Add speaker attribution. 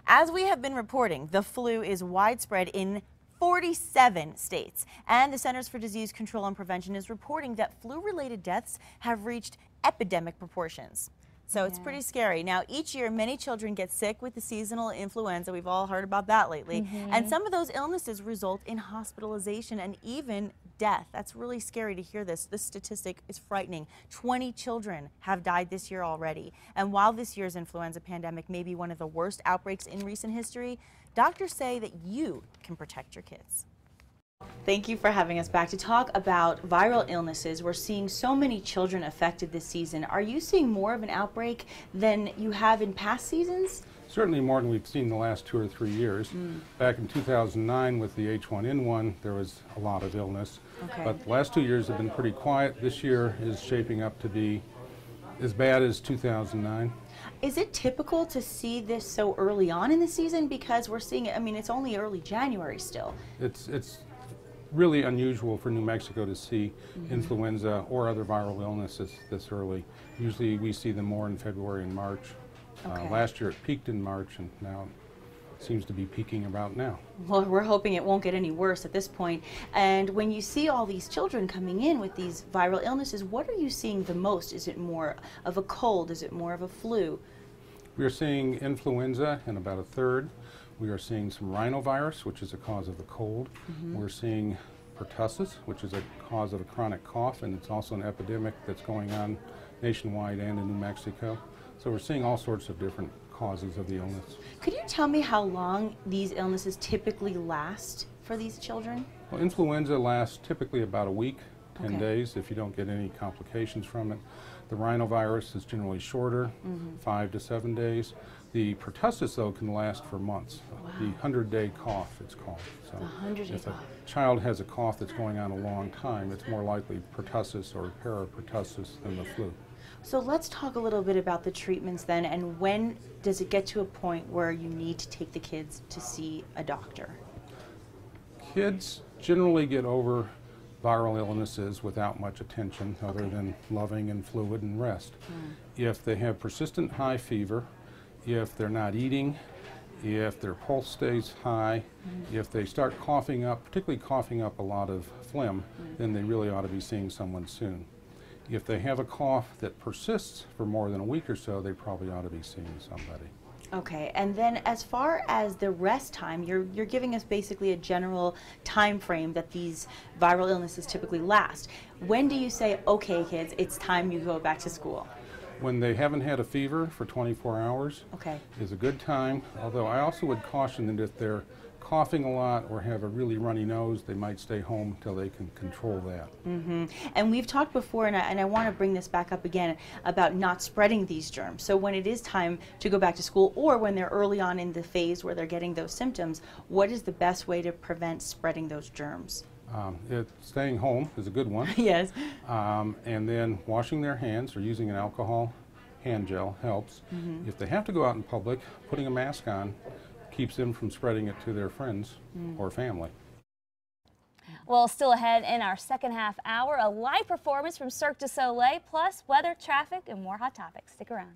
Speaker 1: As we have been reporting, the flu is widespread in 47 states, and the Centers for Disease Control and Prevention is reporting that flu-related deaths have reached epidemic proportions. So it's pretty scary. Now, each year, many children get sick with the seasonal influenza. We've all heard about that lately. And some of those illnesses result in hospitalization and even death. That's really scary to hear this. This statistic is frightening. 20 children have died this year already. And while this year's influenza pandemic may be one of the worst outbreaks in recent history, doctors say that you can protect your kids. Thank you for having us back to talk about viral illnesses. We're seeing so many children affected this season. Are you seeing more of an outbreak than you have in past seasons?
Speaker 2: Certainly more than we've seen in the last 2 or 3 years. Back in 2009 with the H1N1, there was a lot of illness. But the last 2 years have been pretty quiet. This year is shaping up to be as bad as 2009.
Speaker 1: Is it typical to see this so early on in the season? Because we're seeing it, I mean, it's only early January still.
Speaker 2: It's really unusual for New Mexico to see influenza or other viral illnesses this early. Usually we see them more in February and March. Last year it peaked in March, and now it seems to be peaking about now.
Speaker 1: Well, we're hoping it won't get any worse at this point. And when you see all these children coming in with these viral illnesses, what are you seeing the most? Is it more of a cold? Is it more of a flu?
Speaker 2: We are seeing influenza in about a third. We are seeing some rhinovirus, which is a cause of a cold. We're seeing pertussis, which is a cause of a chronic cough, and it's also an epidemic that's going on nationwide and in New Mexico. So we're seeing all sorts of different causes of the illness.
Speaker 1: Could you tell me how long these illnesses typically last for these children?
Speaker 2: Well, influenza lasts typically about a week, 10 days, if you don't get any complications from it. The rhinovirus is generally shorter, 5 to 7 days. The pertussis, though, can last for months. The 100-day cough, it's called. So if a child has a cough that's going on a long time, it's more likely pertussis or parapertussis than the flu.
Speaker 1: So let's talk a little bit about the treatments then, and when does it get to a point where you need to take the kids to see a doctor?
Speaker 2: Kids generally get over viral illnesses without much attention other than loving and fluid and rest. If they have persistent high fever, if they're not eating, if their pulse stays high, if they start coughing up, particularly coughing up a lot of phlegm, then they really ought to be seeing someone soon. If they have a cough that persists for more than a week or so, they probably ought to be seeing somebody.
Speaker 1: Okay, and then as far as the rest time, you're giving us basically a general time frame that these viral illnesses typically last. When do you say, okay kids, it's time you go back to school?
Speaker 2: When they haven't had a fever for 24 hours is a good time, although I also would caution that if they're coughing a lot or have a really runny nose, they might stay home until they can control that.
Speaker 1: And we've talked before, and I want to bring this back up again, about not spreading these germs. So when it is time to go back to school, or when they're early on in the phase where they're getting those symptoms, what is the best way to prevent spreading those germs?
Speaker 2: Staying home is a good one.
Speaker 1: Yes.
Speaker 2: And then washing their hands or using an alcohol hand gel helps. If they have to go out in public, putting a mask on keeps them from spreading it to their friends or family.
Speaker 3: Well, still ahead in our second half hour, a live performance from Cirque du Soleil, plus weather, traffic, and more hot topics. Stick around.